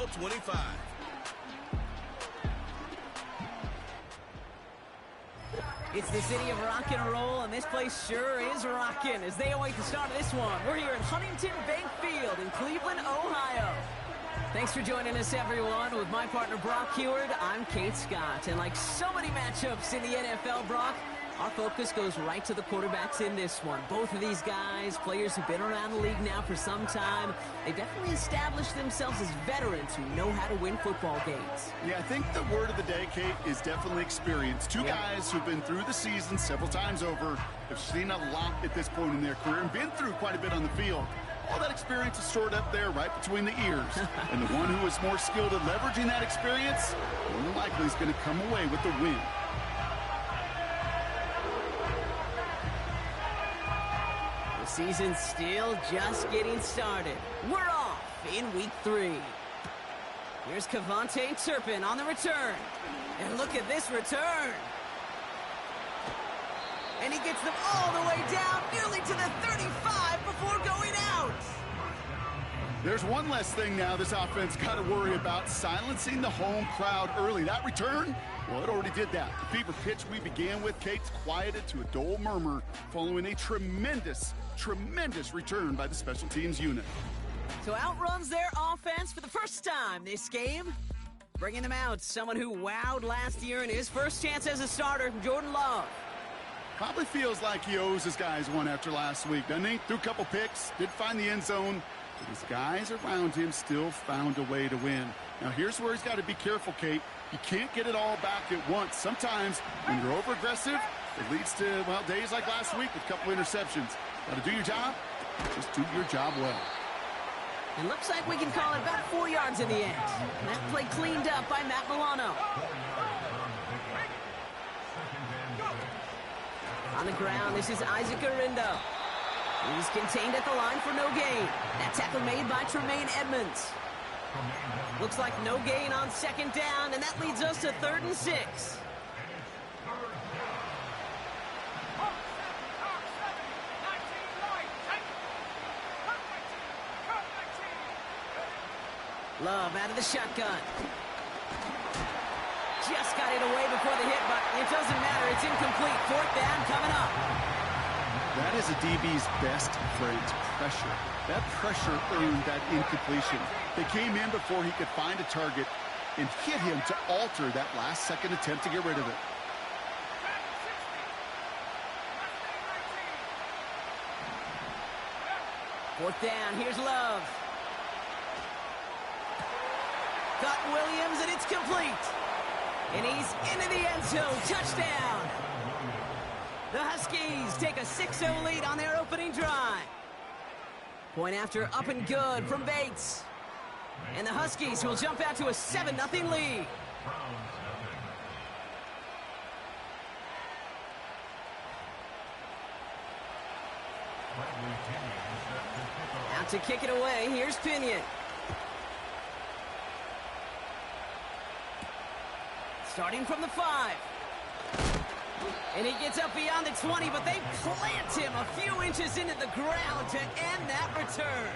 NFL 25. It's the city of rock and roll, and this place sure is rocking as they await the start of this one. We're here at Huntington Bank Field in Cleveland, Ohio. Thanks for joining us, everyone. With my partner, Brock Heward, I'm Kate Scott. And like so many matchups in the NFL, Brock, our focus goes right to the quarterbacks in this one. Both of these guys, players who've been around the league now for some time, they definitely established themselves as veterans who know how to win football games. Yeah, I think the word of the day, Kate, is definitely experience. Two guys who've been through the season several times over, have seen a lot at this point in their career, and been through quite a bit on the field. All that experience is stored up there right between the ears. And the one who is more skilled at leveraging that experience, more than likely is going to come away with the win. The season's still just getting started. We're off in week 3. Here's Cavante Turpin on the return. And look at this return. And he gets them all the way down, nearly to the 35 before going out. There's one less thing now this offense got to worry about, silencing the home crowd early. That return, well, it already did that. The fever pitch we began with, Kate's quieted to a dull murmur following a tremendous return by the special teams unit. So outruns their offense for the first time this game. Bringing them out, someone who wowed last year in his first chance as a starter, Jordan Love. Probably feels like he owes his guys one after last week, doesn't he? Threw a couple picks, did find the end zone, but his guys around him still found a way to win. Now here's where he's got to be careful, Kate. You can't get it all back at once. Sometimes when you're over-aggressive, it leads to, well, days like last week with a couple interceptions. Got to do your job, just do your job well. It looks like we can call it about 4 yards in the end. And that play cleaned up by Matt Milano. On the ground, this is Isaac Arindo. He's contained at the line for no gain. That tackle made by Tremaine Edmonds. Looks like no gain on second down, and that leads us to 3rd and 6. Love out of the shotgun. Just got it away before the hit, but it doesn't matter. It's incomplete. 4th down coming up. That is a DB's best friend, pressure. That pressure earned that incompletion. They came in before he could find a target and hit him to alter that last-second attempt to get rid of it. Fourth down. Here's Love. Got Williams, and it's complete. And he's into the end zone. Touchdown. The Huskies take a 6-0 lead on their opening drive. Point after up and good from Bates. And the Huskies will jump out to a 7-0 lead. Out to kick it away. Here's Pinion. Starting from the 5. And he gets up beyond the 20, but they plant him a few inches into the ground to end that return.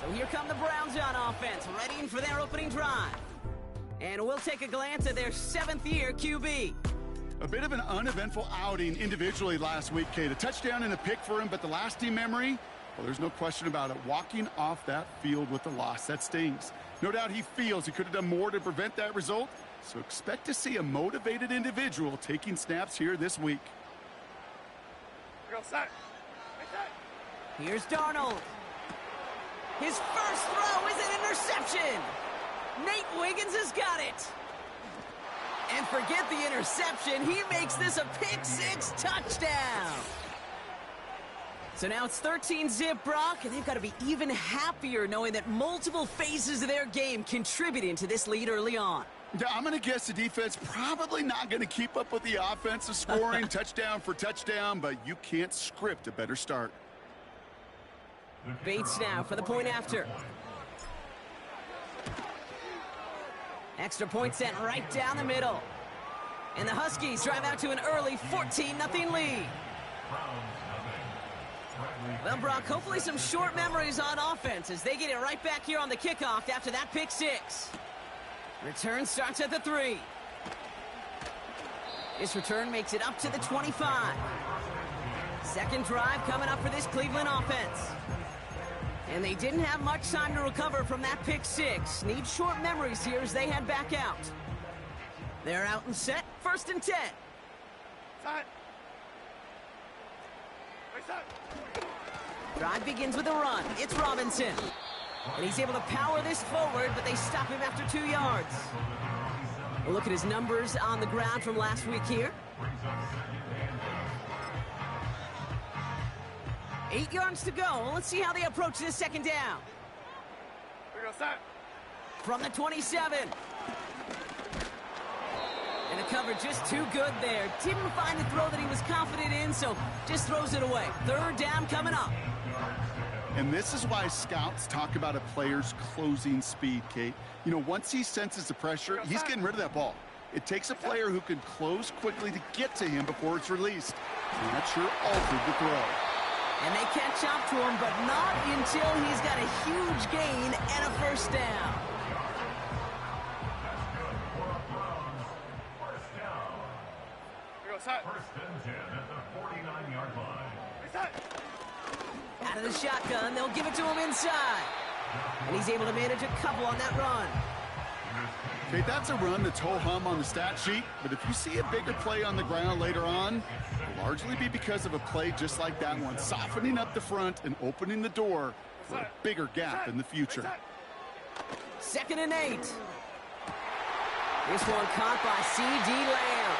So here come the Browns on offense, readying for their opening drive. And we'll take a glance at their 7th-year QB. A bit of an uneventful outing individually last week, Kate. A touchdown and a pick for him, but the lasting memory, well, there's no question about it. Walking off that field with the loss, that stings. No doubt he feels he could have done more to prevent that result. So expect to see a motivated individual taking snaps here this week. Here's Darnold. His first throw is an interception. Nate Wiggins has got it. And forget the interception. He makes this a pick-6 touchdown. So now it's 13-zip, Brock, and they've got to be even happier knowing that multiple phases of their game contributing to this lead early on. Yeah, I'm going to guess the defense probably not going to keep up with the offensive scoring touchdown for touchdown, but you can't script a better start. Bates now for the point after. Extra point sent right down the middle. And the Huskies drive out to an early 14-0 lead. Well, Brock, hopefully some short memories on offense as they get it right back here on the kickoff after that pick six. Return starts at the 3. This return makes it up to the 25. Second drive coming up for this Cleveland offense. And they didn't have much time to recover from that pick six. Need short memories here as they head back out. They're out and set, 1st and 10. Drive begins with a run. It's Robinson. And he's able to power this forward, but they stop him after 2 yards. We'll look at his numbers on the ground from last week here. 8 yards to go. Let's see how they approach this second down. From the 27. And the cover just too good there. Didn't find the throw that he was confident in, so just throws it away. 3rd down coming up. And this is why scouts talk about a player's closing speed, Kate. You know, once he senses the pressure, he's getting rid of that ball. It takes a player who can close quickly to get to him before it's released. And that sure altered the throw. And they catch up to him, but not until he's got a huge gain and a 1st down. First and 10 at the 49-yard line. Out of the shotgun, they'll give it to him inside. And he's able to manage a couple on that run. Okay, that's a run that's ho-hum on the stat sheet, but if you see a bigger play on the ground later on, it'll largely be because of a play just like that one, softening up the front and opening the door for a bigger gap in the future. 2nd and 8. This one caught by C.D. Lamb.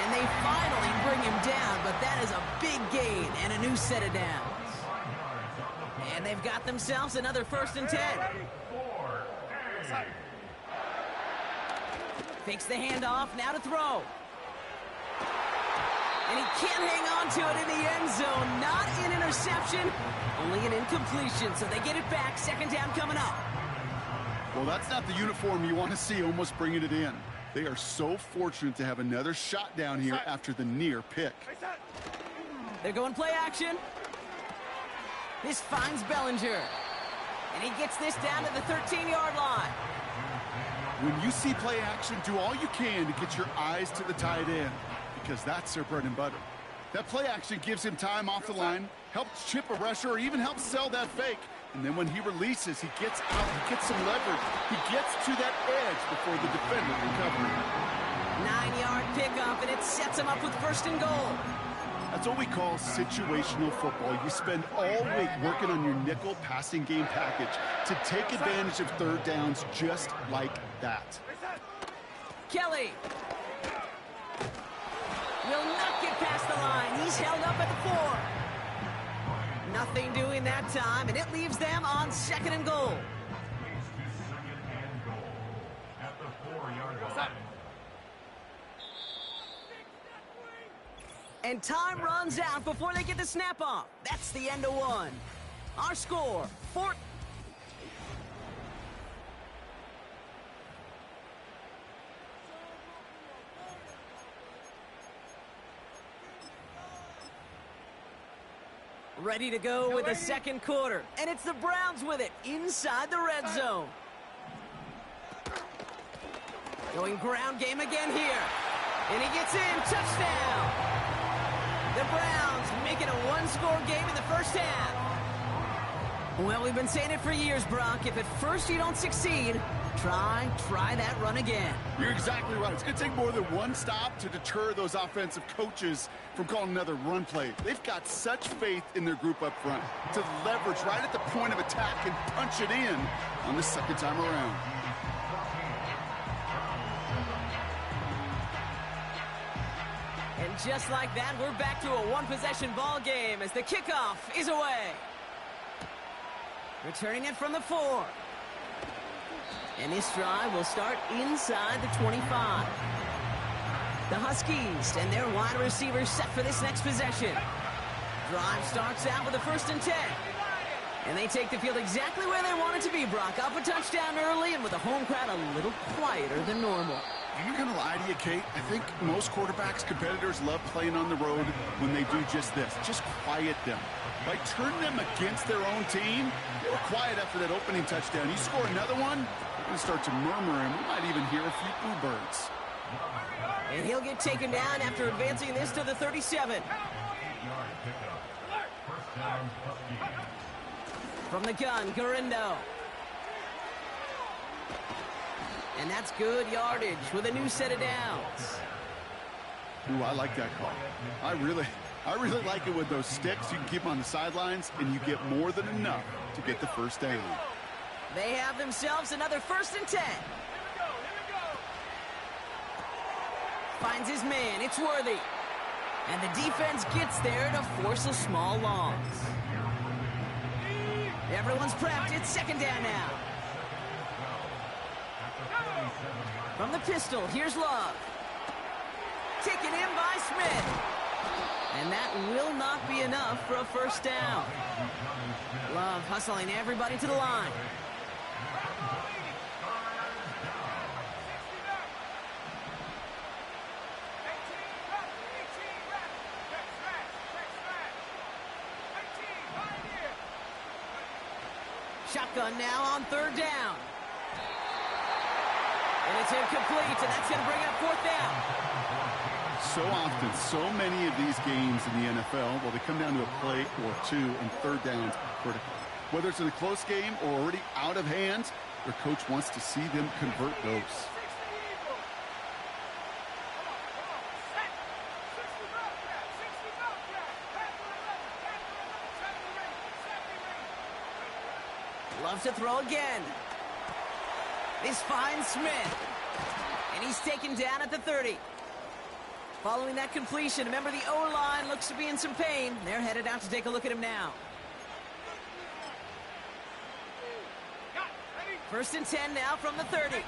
And they finally bring him down, but that is a big gain and a new set of downs. And they've got themselves another 1st and 10. Fakes the handoff, now to throw. And he can't hang on to it in the end zone. Not an interception, only an incompletion. So they get it back, 2nd down coming up. Well, that's not the uniform you want to see almost bringing it in. They are so fortunate to have another shot down here after the near pick. They're going play action. This finds Bellinger. And he gets this down to the 13-yard line. When you see play action, do all you can to get your eyes to the tight end, because that's their bread and butter. That play action gives him time off the line, helps chip a rusher, or even helps sell that fake. And then when he releases, he gets out, he gets some leverage. He gets to that edge before the defender recovers. 9-yard pickup, and it sets him up with 1st and goal. That's what we call situational football. You spend all week working on your nickel passing game package to take advantage of 3rd downs just like that. Kelly will not get past the line. He's held up at the 4. Nothing doing that time, and it leaves them on 2nd and goal. At the 4-yard line. And time runs out before they get the snap off. That's the end of 1. Our score, 4. Ready to go with the 2nd quarter. And it's the Browns with it inside the red zone. Going ground game again here. And he gets in. Touchdown. The Browns make it a 1-score game in the 1st half. Well, we've been saying it for years, Brock. If at first you don't succeed, try that run again. You're exactly right. It's going to take more than one stop to deter those offensive coaches from calling another run play. They've got such faith in their group up front to leverage right at the point of attack and punch it in on the 2nd time around. And just like that, we're back to a 1-possession ball game as the kickoff is away. Returning it from the 4. And this drive will start inside the 25. The Huskies and their wide receivers set for this next possession. Drive starts out with a 1st and 10. And they take the field exactly where they want it to be, Brock. Up a touchdown early and with the home crowd a little quieter than normal. I'm not going to lie to you, Kate. I think most quarterbacks, competitors love playing on the road when they do just this. Just quiet them. By turning them against their own team, they were quiet after that opening touchdown. You score another one, they're going to start to murmur, and we might even hear a few boo birds. And he'll get taken down after advancing this to the 37. From the gun, Garindo. And that's good yardage with a new set of downs. Ooh, I like that call. I really like it with those sticks. You can keep them on the sidelines, and you get more than enough to get the first down. They have themselves another 1st and 10. Finds his man. It's Worthy. And the defense gets there to force a small loss. Everyone's prepped. It's 2nd down now. From the pistol, here's Love. Taken in by Smith. And that will not be enough for a 1st down. Love hustling everybody to the line. Shotgun now on 3rd down. And it's incomplete, and that's going to bring up 4th down. So often, so many of these games in the NFL, well, they come down to a play or two, and 3rd downs are critical. Whether it's in a close game or already out of hand, their coach wants to see them convert those. Loves to throw again. This finds Smith. And he's taken down at the 30. Following that completion, remember the O-line looks to be in some pain. They're headed out to take a look at him now. 1st and 10 now from the 30.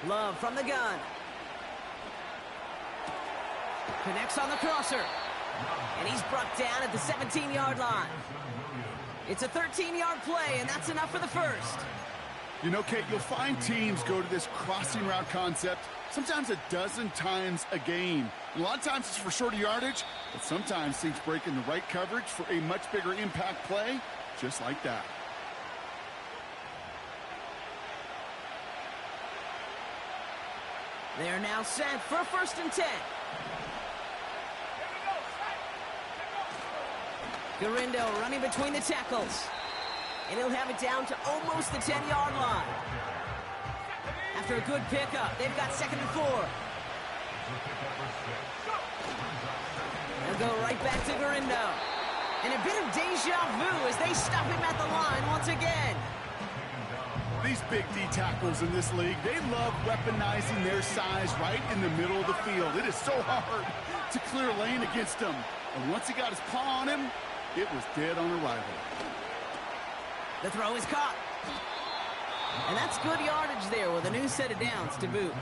Love from the gun. Connects on the crosser. And he's brought down at the 17-yard line. It's a 13-yard play, and that's enough for the 1st. You know, Kate, you'll find teams go to this crossing route concept sometimes a dozen times a game. And a lot of times it's for shorter yardage, but sometimes things break in the right coverage for a much bigger impact play, just like that. They are now set for 1st and 10. Garindo running between the tackles. And he'll have it down to almost the 10-yard line. After a good pickup, they've got 2nd and 4. They'll go right back to Garindo. And a bit of deja vu as they stop him at the line once again. These big D tackles in this league, they love weaponizing their size right in the middle of the field. It is so hard to clear lane against them. And once he got his paw on him, it was dead on arrival. The throw is caught. And that's good yardage there with a new set of downs to boot.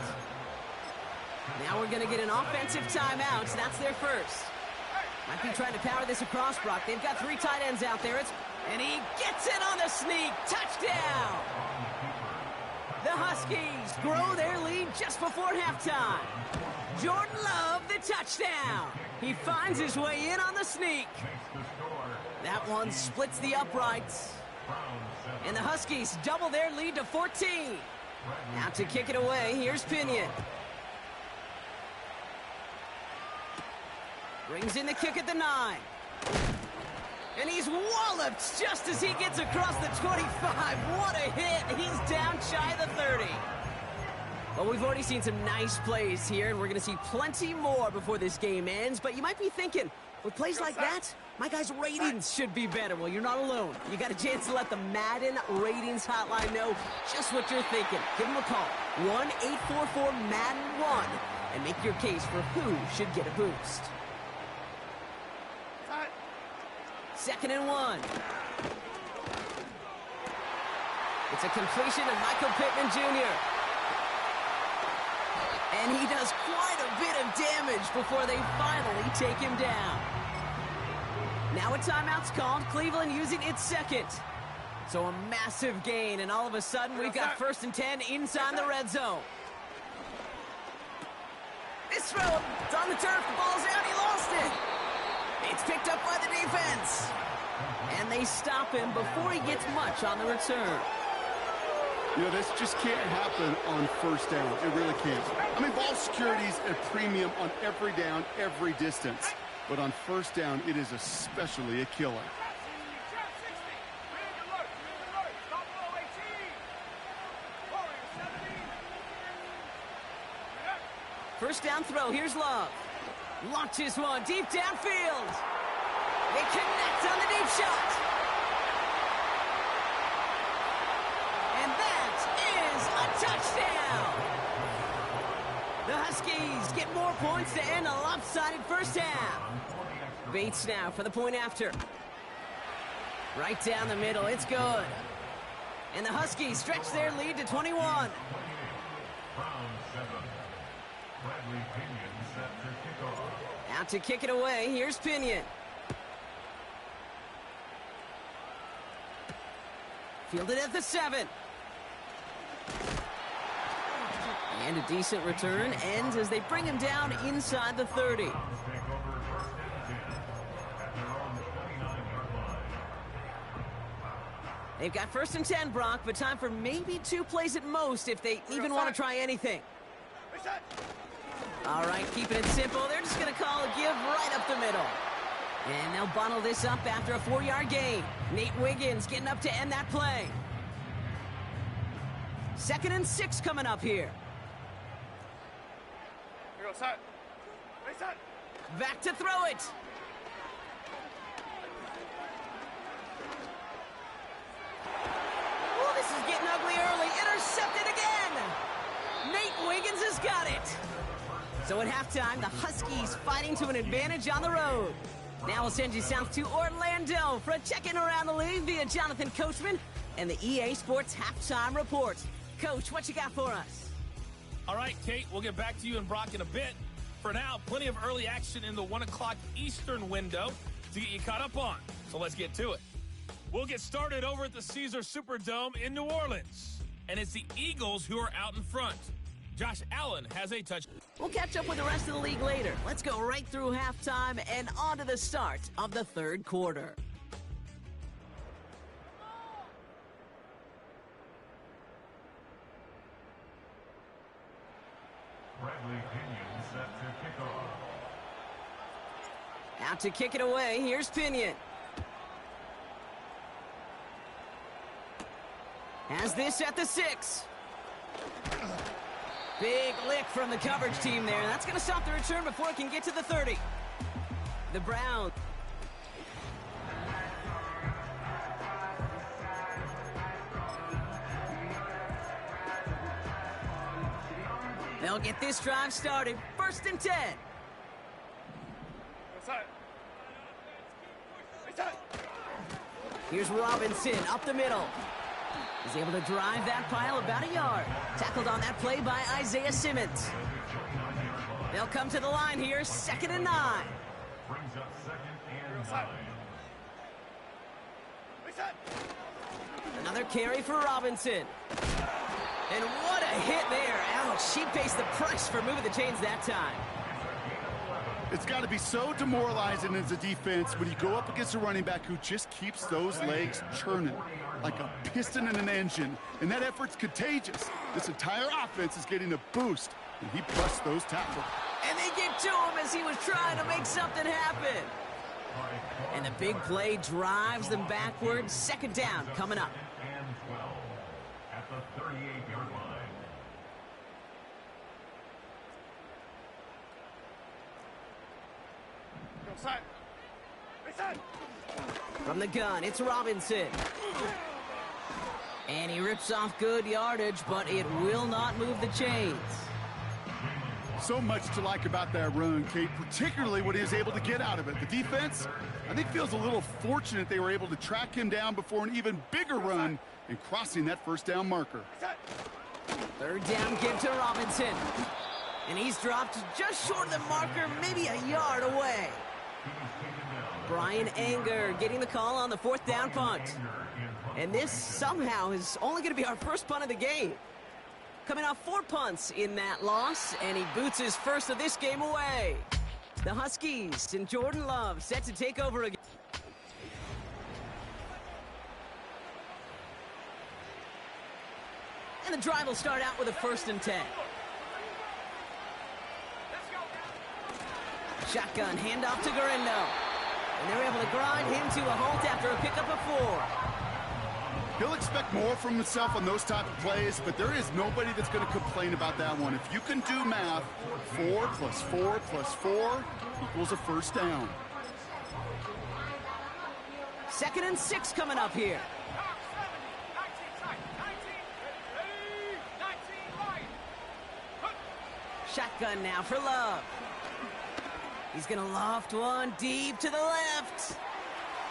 Now we're going to get an offensive timeout. So that's their 1st. Might be trying to power this across, Brock. They've got 3 tight ends out there. And he gets it on the sneak. Touchdown! The Huskies grow their lead just before halftime. Jordan Love, the touchdown. He finds his way in on the sneak. That one splits the uprights. And the Huskies double their lead to 14. Now to kick it away, here's Pinion. Brings in the kick at the 9. And he's walloped just as he gets across the 25. What a hit. He's down shy of the 30. Well, we've already seen some nice plays here, and we're going to see plenty more before this game ends. But you might be thinking, with plays like that, my guys' ratings should be better. Well, you're not alone. You got a chance to let the Madden ratings hotline know just what you're thinking. Give them a call, 1-844-MADDEN-1, and make your case for who should get a boost. 2nd and 1. It's a completion of Michael Pittman Jr. And he does quite a bit of damage before they finally take him down. Now a timeout's called. Cleveland using its 2nd. So a massive gain, and all of a sudden we've got 1st and 10 inside the red zone. This throw, it's on the turf, the ball's out, he lost it. It's picked up by the defense. And they stop him before he gets much on the return. You know, this just can't happen on 1st down. It really can't. I mean, ball security's a premium on every down, every distance. But on 1st down, it is especially a killer. First down throw, here's Love. Launches one deep downfield. They connect on the deep shot. And that is a touchdown. The Huskies get more points to end a lopsided first half. Bates now for the point after. Right down the middle, it's good. And the Huskies stretch their lead to 21. Round 7. Bradley Pinion set to kick off. Out to kick it away, here's Pinion. Fielded at the 7. And a decent return ends as they bring him down inside the 30. Take over 1st and 10 at their own 29-yard line. They've got 1st and 10, Brock, but time for maybe 2 plays at most if they even want to try anything. All right, keeping it simple. They're just going to call a give right up the middle. And they'll bottle this up after a 4-yard gain. Nate Wiggins getting up to end that play. 2nd and 6 coming up here. Here goes, side. Back to throw it. Oh, this is getting ugly early. Intercepted again. Nate Wiggins has got it. So at halftime, the Huskies fighting to an advantage on the road. Now we'll send you south to Orlando for a check-in around the league via Jonathan Coachman and the EA Sports Halftime Report. Coach, what you got for us? All right, Kate, we'll get back to you and Brock in a bit. For now, plenty of early action in the 1 o'clock Eastern window to get you caught up on. So let's get to it. We'll get started over at the Caesars Superdome in New Orleans. And it's the Eagles who are out in front. Josh Allen has a touch. We'll catch up with the rest of the league later. Let's go right through halftime and on to the start of the 3rd quarter. Bradley Pinion set to kick off. Out to kick it away, here's Pinion. Has this at the 6. Big lick from the coverage team there. That's going to stop the return before it can get to the 30. The Browns. They'll get this drive started. 1st and 10. Here's Robinson up the middle. He's able to drive that pile about a yard. Tackled on that play by Isaiah Simmons. They'll come to the line here, 2nd and 9. Brings up 2nd and 9. Another carry for Robinson. And what a hit there. Ouch, she pays the price for moving the chains that time. It's got to be so demoralizing as a defense when you go up against a running back who just keeps those legs churning like a piston in an engine. And that effort's contagious. This entire offense is getting a boost, and he busts those tackles. And they get to him as he was trying to make something happen. And the big play drives them backwards. 2nd down coming up. And 12 at the 38-yard line. From the gun, it's Robinson. And he rips off good yardage, but it will not move the chains. So much to like about that run, Kate, particularly what he was able to get out of it. The defense, I think, feels a little fortunate they were able to track him down before an even bigger run and crossing that 1st down marker. 3rd down give to Robinson. And he's dropped just short of the marker, maybe a yard away. He's taken down Brian Anger getting the call on the 4th down punt. And this somehow is only going to be our first punt of the game. Coming off 4 punts in that loss, and he boots his first of this game away. The Huskies and Jordan Love set to take over again. And the drive will start out with a 1st and 10. Shotgun handoff to Garendo. And they're able to grind him to a halt after a pickup of 4. He'll expect more from himself on those type of plays, but there is nobody that's going to complain about that one. If you can do math, 4 plus 4 plus 4 equals a 1st down. 2nd and 6 coming up here. Shotgun now for Love. He's going to loft one deep to the left.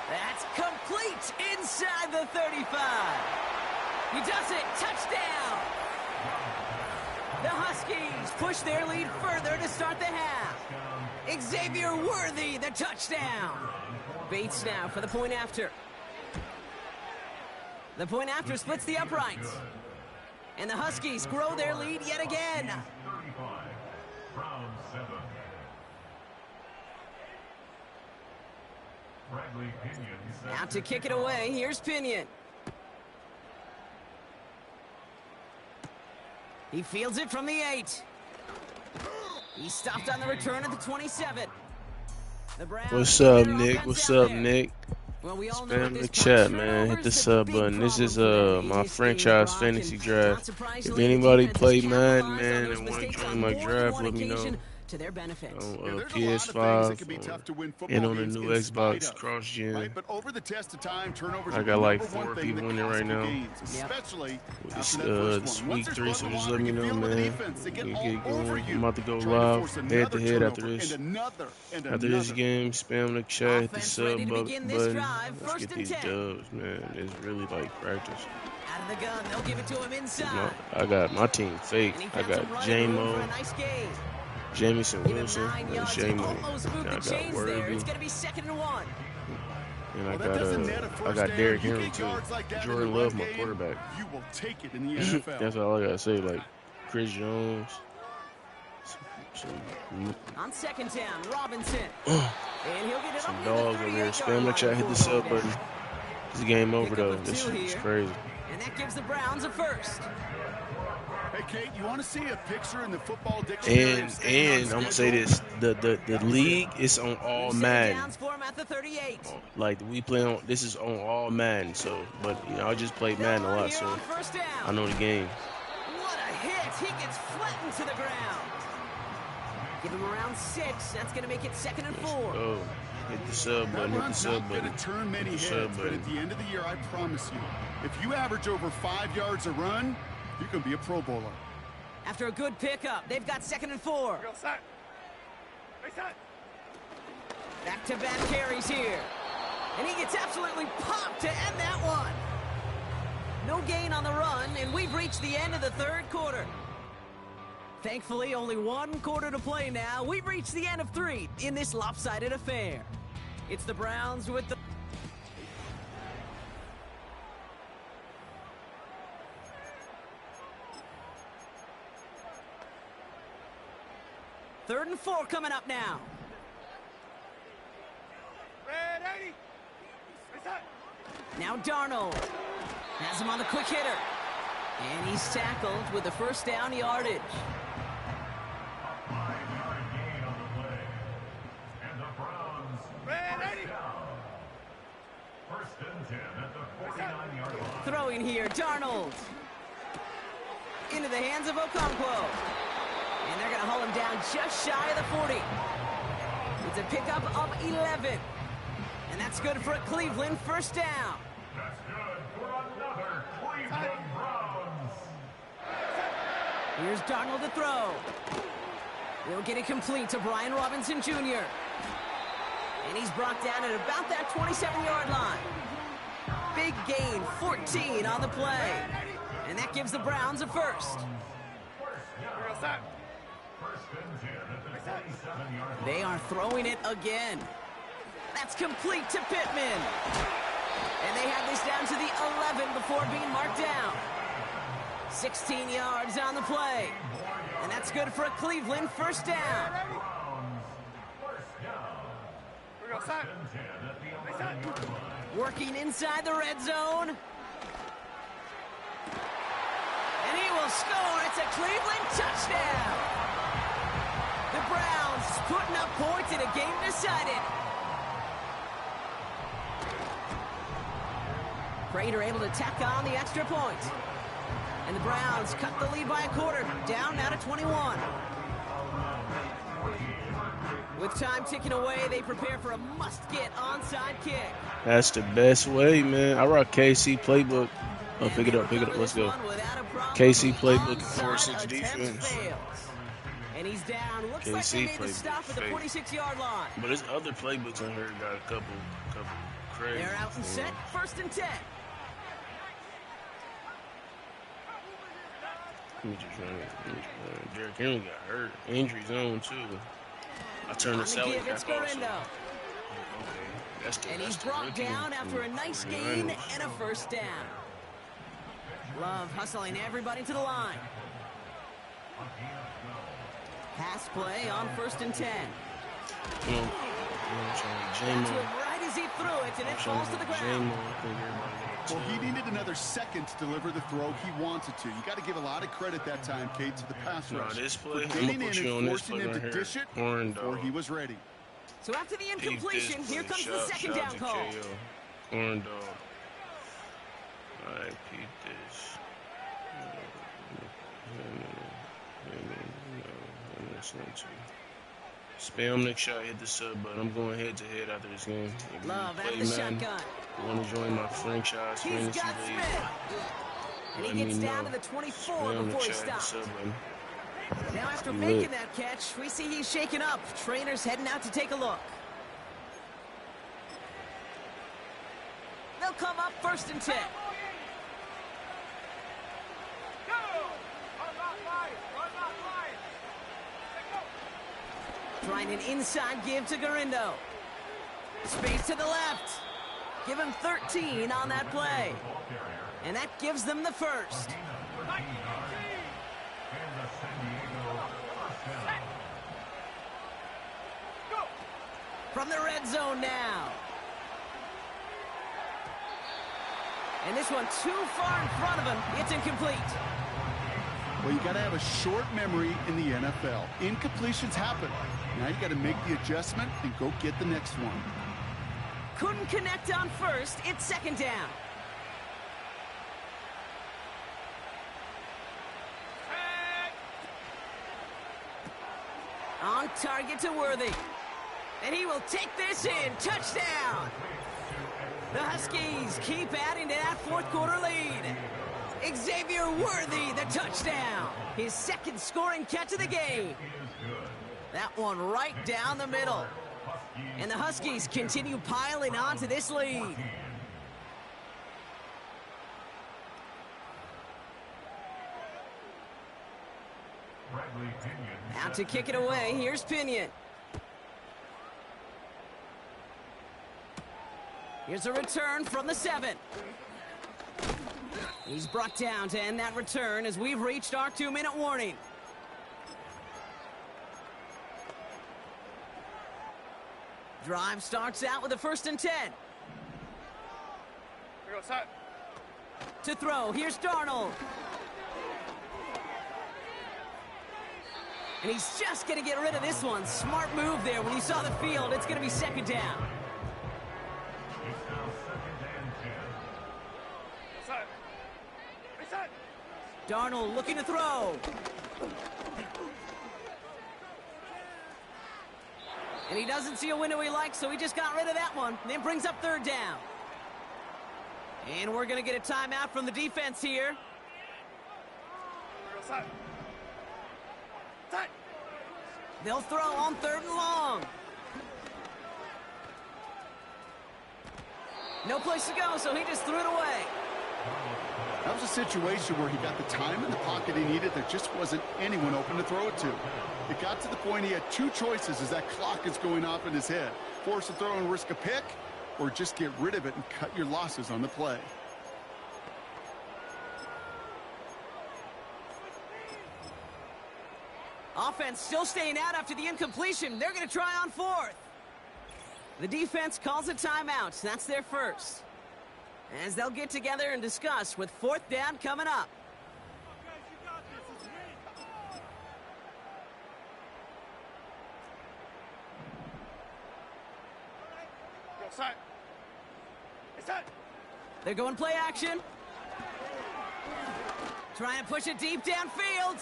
That's complete inside the 35. He does it. Touchdown. The Huskies push their lead further to start the half. Xavier Worthy, the touchdown. Bates now for the point after. The point after splits the uprights. And the Huskies grow their lead yet again. 35, round 7. Bradley Pinion set Out to kick it away. Here's Pinion. He fields it from the 8. He stopped on the return at the 27. The Browns What's up, their Nick? offense What's out up, there. Nick? Well, we all know Spam at the this chat, point, man. Hit the turnovers sub the big button. This is problem today. my This franchise game, fantasy Brock, draft. not If surprisingly, anybody the defense play has Madden, capitalized on man, those and want to mistakes join on my more than draft, one let me know. occasion to their benefit. Yeah, On there's a lot of things that PS5 can be tough to win and football on the games new in spite Xbox of, cross gen. right? But over the test of time, turnovers I are got the like number 4 one thing people that in there costs right you now. games, especially It's after that first this one. Once week there's 3, blood so in the just water, let me you know, feel it with the man. defense. They get We all get over going. you, I'm about to go trying to live force head another to head after turnover this. and another and After this another. game, spam the chat, hit the Offense ready sub to begin this button. drive. Let's 1st get and these 10. dubs, man. It's really like practice. Out of the gun, they'll give it to him inside. I got my team fake. And he I found got some running room for a J-Mo, nice gain. Jamison Give him Wilson, 9 and yards. He J-Mo. almost moved And I the got chains there. Worthy. It's going to be 2nd and 1. And Well, that doesn't net a I first got down. Derrick You Henry get too. yards like that in Jordan the Love, run my game, quarterback. You will take it in the NFL. That's all I gotta say. Like Chris Jones. On 2nd down, Robinson. And he'll get it Some up dogs over there. Spam the chat, hit the sub button. It's game over Pick though. up a This two is here. crazy. And that gives the Browns a 1st. Hey, Kate, you want to see a picture in the football dictionary? And I'm gonna say this: the league is on all Madden. Downs for him at the 38. Like we play on, this is on all Madden. So, but you know, I just played Madden a lot, Here so on 1st down. I know the game. What a hit. He gets flattened to the ground. Give him around 6. That's going to make it 2nd and 4. Oh, hit the sub That button. Hit the run's sub not going button. to turn many Hit the heads, sub but button. at the end of the year, I promise you, if you average over 5 yards a run, you can be a Pro Bowler. After a good pickup, they've got 2nd and 4. Back-to-back carries here. And he gets absolutely popped to end that one. No gain on the run, and we've reached the end of the 3rd quarter. Thankfully, only 1 quarter to play now. We've reached the end of 3 in this lopsided affair. It's the Browns with the... Third and 4 coming up now. Now Darnold has him on the quick hitter. And he's tackled with the 1st down yardage. 5-yard gain on the play. And the Browns first down. 1st and 10 at the 49-yard line. Throwing here, Darnold. Into the hands of Okonkwo. And they're going to haul him down just shy of the 40. It's a pickup of 11. And that's good for a Cleveland 1st down. That's good for another Cleveland Browns. Here's Darnold to throw. He'll get it complete to Brian Robinson Jr. And he's brought down at about that 27-yard line. Big gain, 14 on the play. And that gives the Browns a 1st. First and 10 at the 27-yard line. They are throwing it again. That's complete to Pittman. And they have this down to the 11 before being marked down. 16 yards on the play. And that's good for a Cleveland first down. Working inside the red zone. And he will score. It's a Cleveland touchdown. The Browns putting up points in a game decided. Prater able to tack on the extra point. And the Browns cut the lead by a quarter, down now to 21. With time ticking away, they prepare for a must-get onside kick. That's the best way, man. I rock KC playbook. Oh, pick it up, let's go. KC playbook, 4-6 defense. And he's down. Looks like they made the stop at the 46-yard line. But there's other playbooks on here got a couple crazy. They're out and set, 1st and 10. Derrick Henry got hurt. Injury zone, too. I turned the salary back off. And he's brought down after a nice gain and a first down. Love hustling everybody to the line. Pass play on 1st and 10. Got to him right as he threw it, and it falls to the ground. Well, he needed another second to deliver the throw he wanted to. You got to give a lot of credit that time, Kate, to the pass rush. This play, for getting in and forcing him to dish it before he was ready. So after the incompletion, here comes the second down call. Horn dog. All right, peep this. Spam next shot, hit the sub button. I'm going head-to-head after this game. Love out of the shotgun. You want to join my franchise fantasy league? And he gets down to the 24 before he stops. Now after making that catch, we see he's shaken up. Trainer's heading out to take a look. They'll come up 1st and 10. Trying an inside give to Garindo. Space to the left. Give him 13 on that play. And that gives them the first. From the red zone now. And this one too far in front of him. It's incomplete. Well, you got to have a short memory in the NFL. Incompletions happen. Now you got to make the adjustment and go get the next one. Couldn't connect on 1st. It's 2nd down. On target to Worthy. And he will take this in. Touchdown. The Huskies keep adding to that 4th quarter lead. Xavier Worthy, the touchdown. His 2nd scoring catch of the game. That one right down the middle. And the Huskies continue piling on to this lead. Out to kick it away. Here's Pinion. Here's a return from the 7. He's brought down to end that return as we've reached our 2-minute warning. Drive starts out with a 1st and 10. Here we go, set. To throw, here's Darnold. And he's just going to get rid of this one. Smart move there. When you saw the field, it's going to be 2nd down. Darnold looking to throw. And he doesn't see a window he likes, so he just got rid of that one. Then brings up 3rd down. And we're going to get a timeout from the defense here. They'll throw on 3rd and long. No place to go, so he just threw it away. That was a situation where he got the time in the pocket he needed. There just wasn't anyone open to throw it to. It got to the point he had two choices as that clock is going off in his head. Force a throw and risk a pick, or just get rid of it and cut your losses on the play. Offense still staying out after the incompletion. They're going to try on fourth. The defense calls a timeout. That's their first. As they'll get together and discuss with fourth down coming up. They're going play action. Trying to push it deep downfield.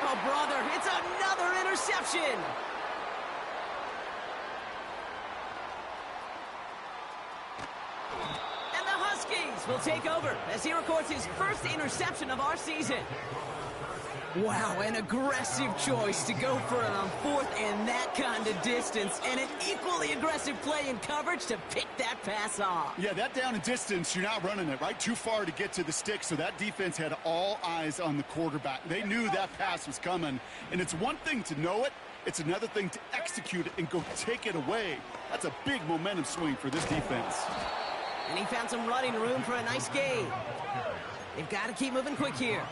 Oh, brother, it's another interception. And the Huskies will take over as he records his first interception of our season. Wow, an aggressive choice to go for it on fourth and that kind of distance, and an equally aggressive play in coverage to pick that pass off. Yeah, that down and distance, you're not running it, right? Too far to get to the stick, so that defense had all eyes on the quarterback. They knew that pass was coming, and it's one thing to know it, it's another thing to execute it and go take it away. That's a big momentum swing for this defense. And he found some running room for a nice gain. They've got to keep moving quick here.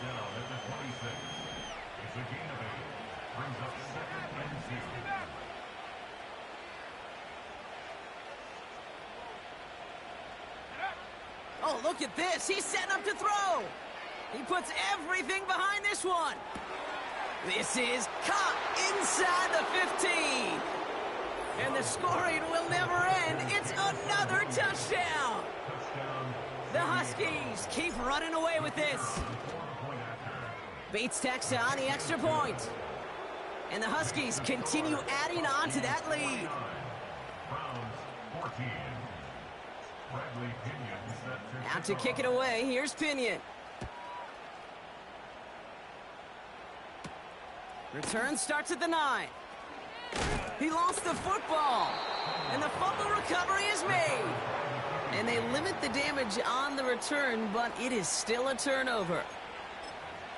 Oh, look at this. He's setting up to throw. He puts everything behind this one. This is caught inside the 15. And the scoring will never end. It's another touchdown. The Huskies keep running away with this. Bates tacks on the extra point. And the Huskies continue adding on to that lead. Out to kick it away, here's Pinion. Return starts at the 9. He lost the football, and the fumble recovery is made. And they limit the damage on the return, but it is still a turnover.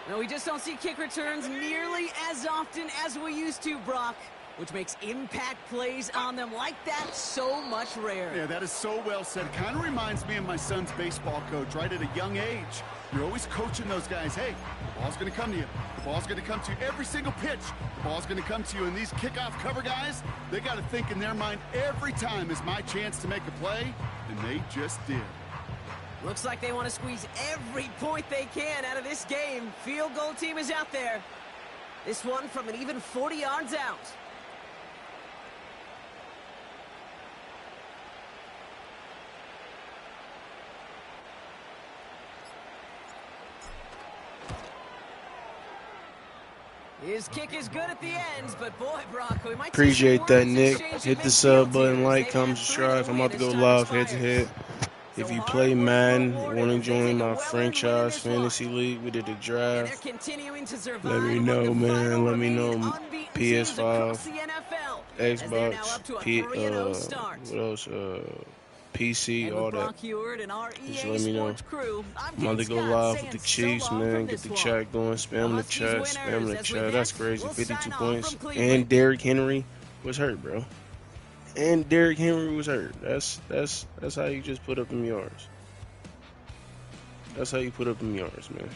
No, we just don't see kick returns nearly as often as we used to, Brock, which makes impact plays on them like that so much rarer. Yeah, that is so well said. Kind of reminds me of my son's baseball coach, right at a young age. You're always coaching those guys, hey, the ball's going to come to you. The ball's going to come to you every single pitch. The ball's going to come to you. And these kickoff cover guys, they got to think in their mind every time is my chance to make a play, and they just did. Looks like they want to squeeze every point they can out of this game. Field goal team is out there. This one from an even 40 yards out. His kick is good at the ends, but boy, Brock, we might Appreciate that, Nick. Hit the sub button, like, comment, subscribe. I'm about to go live head to head. If you play Madden, want to join my franchise fantasy league, we did a draft. Let me know, man. Let me know. PS5, Xbox, what else? PC, all that. Just let me know. I'm about to go live with the Chiefs, man. Get the chat going. Spam the chat. Spam the chat. That's crazy. 52 points. And Derrick Henry was hurt, bro. And Derrick Henry was hurt. That's how you just put up them yards. That's how you put up them yards, man.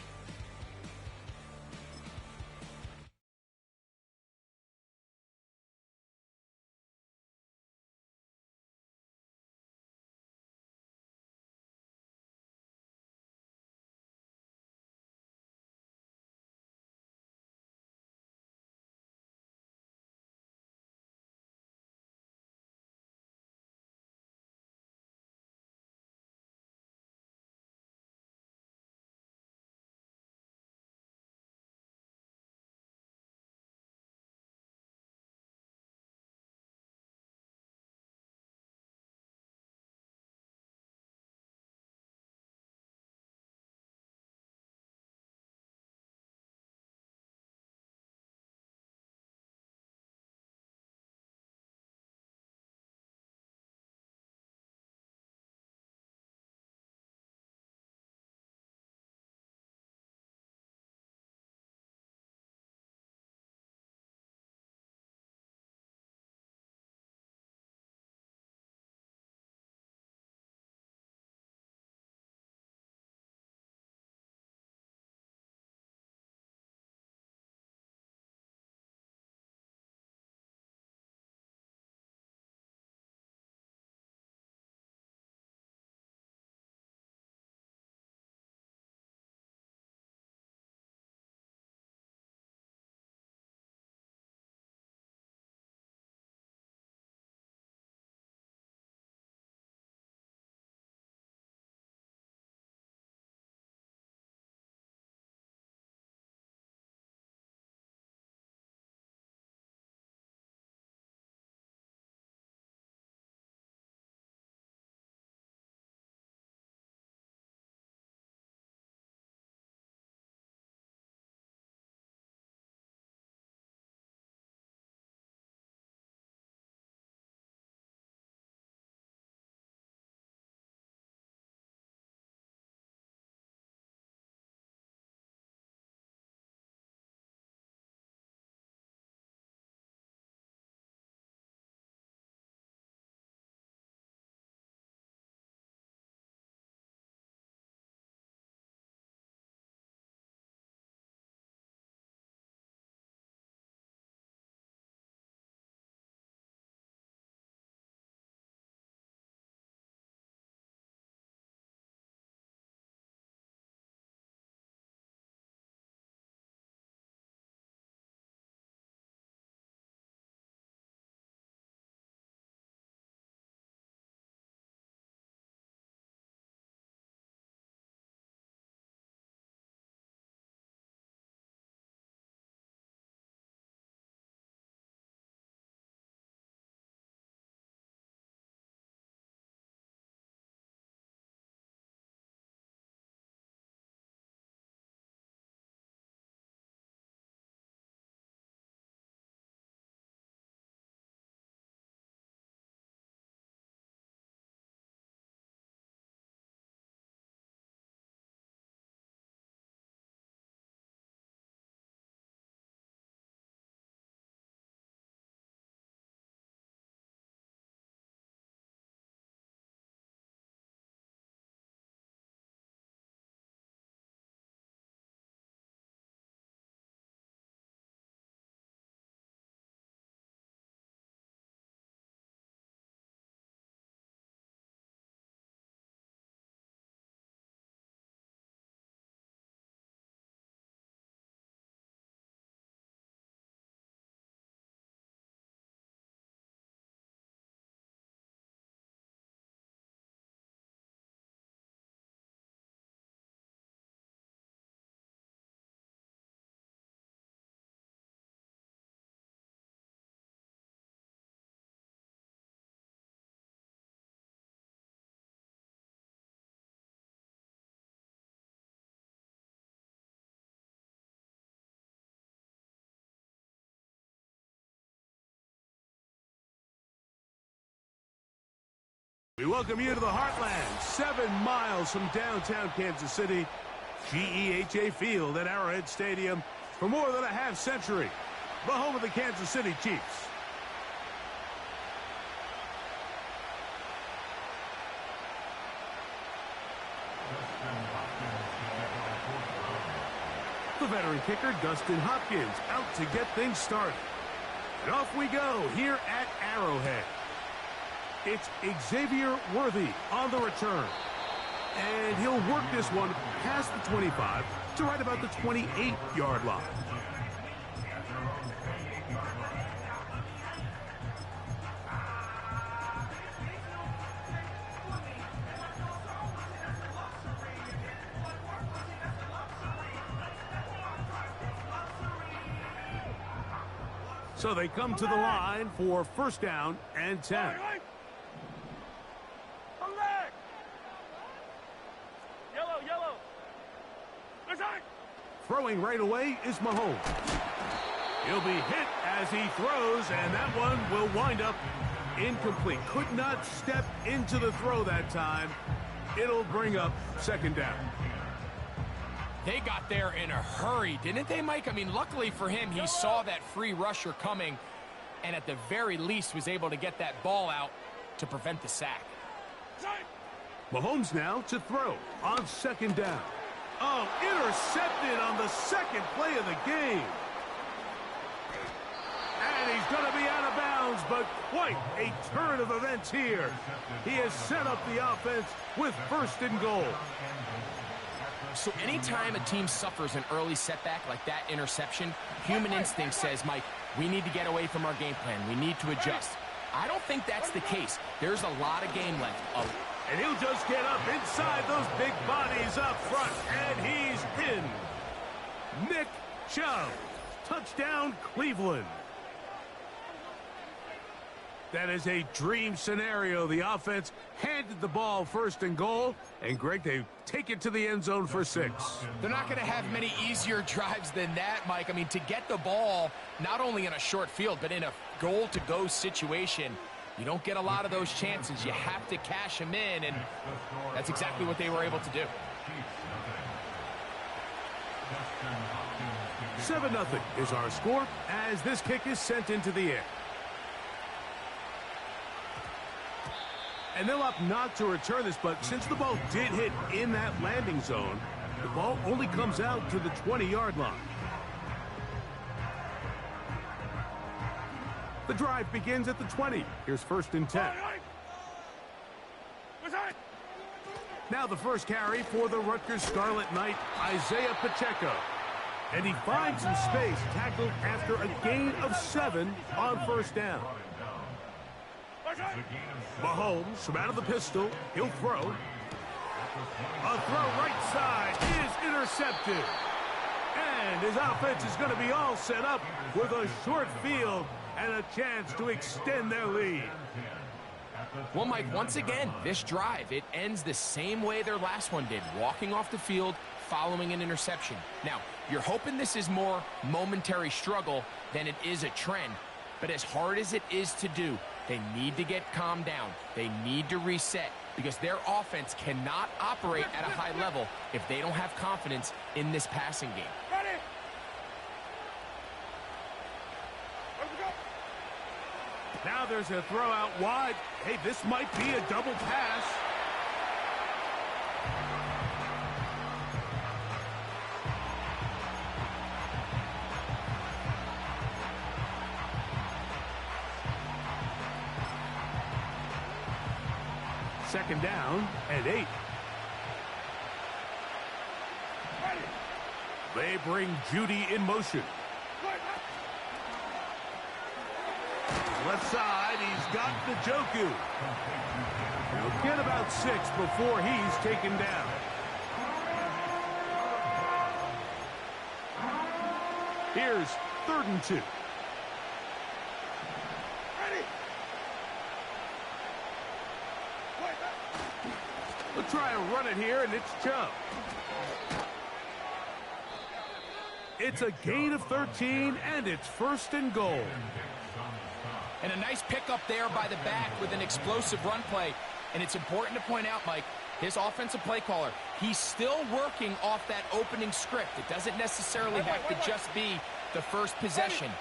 We welcome you to the Heartland, 7 miles from downtown Kansas City, GEHA Field at Arrowhead Stadium for more than a half century, the home of the Kansas City Chiefs. The veteran kicker, Dustin Hopkins, out to get things started. And off we go here at Arrowhead. It's Xavier Worthy on the return. And he'll work this one past the 25 to right about the 28-yard line. So they come to the line for first down and 10. Throwing right away is Mahomes. He'll be hit as he throws, and that one will wind up incomplete. Could not step into the throw that time. It'll bring up second down. They got there in a hurry, didn't they, Mike? I mean, luckily for him, he saw that free rusher coming and at the very least was able to get that ball out to prevent the sack. Mahomes now to throw on second down. Oh, intercepted on the second play of the game. And he's going to be out of bounds, but quite a turn of events here. He has set up the offense with first and goal. So anytime a team suffers an early setback like that interception, human instinct says, Mike, we need to get away from our game plan. We need to adjust. I don't think that's the case. There's a lot of game left. And he'll just get up inside those big bodies up front, and he's in. Nick Chubb, touchdown Cleveland. That is a dream scenario. The offense handed the ball first and goal, and Greg, they take it to the end zone for 6. They're not going to have many easier drives than that, Mike. I mean, to get the ball, not only in a short field, but in a goal-to-go situation, you don't get a lot of those chances. You have to cash them in, and that's exactly what they were able to do. 7-0 is our score as this kick is sent into the air. And they'll opt not to return this, but since the ball did hit in that landing zone, the ball only comes out to the 20-yard line. The drive begins at the 20. Here's first and 10. Now the first carry for the Rutgers Scarlet Knight, Isaiah Pacheco. And he finds some space, tackled after a gain of 7 on first down. Mahomes from out of the pistol. He'll throw. A throw right side is intercepted. And his offense is going to be all set up with a short field and a chance to extend their lead. Well, Mike, once again, this drive, it ends the same way their last one did, walking off the field following an interception. Now, you're hoping this is more momentary struggle than it is a trend, but as hard as it is to do, they need to get calmed down. They need to reset because their offense cannot operate at a high level if they don't have confidence in this passing game. Now there's a throw out wide. Hey, this might be a double pass. Second down and 8. They bring Judy in motion. Left side, he's got Njoku. He'll get about 6 before he's taken down. Here's 3rd and 2. We'll try and run it here, and it's Chubb. It's a gain of 13, and it's 1st and goal. And a nice pickup there by the back with an explosive run play. And it's important to point out, Mike, his offensive play caller, he's still working off that opening script. It doesn't necessarily have to just be the first possession.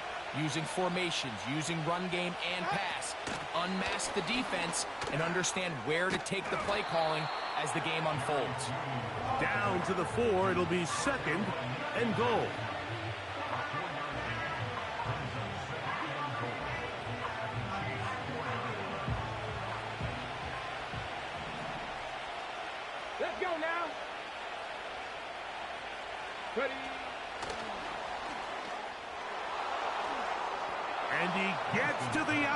Using formations, using run game and pass. Unmask the defense and understand where to take the play calling as the game unfolds. Down to the 4, it'll be 2nd and goal. Let's go now. Ready. And he gets to the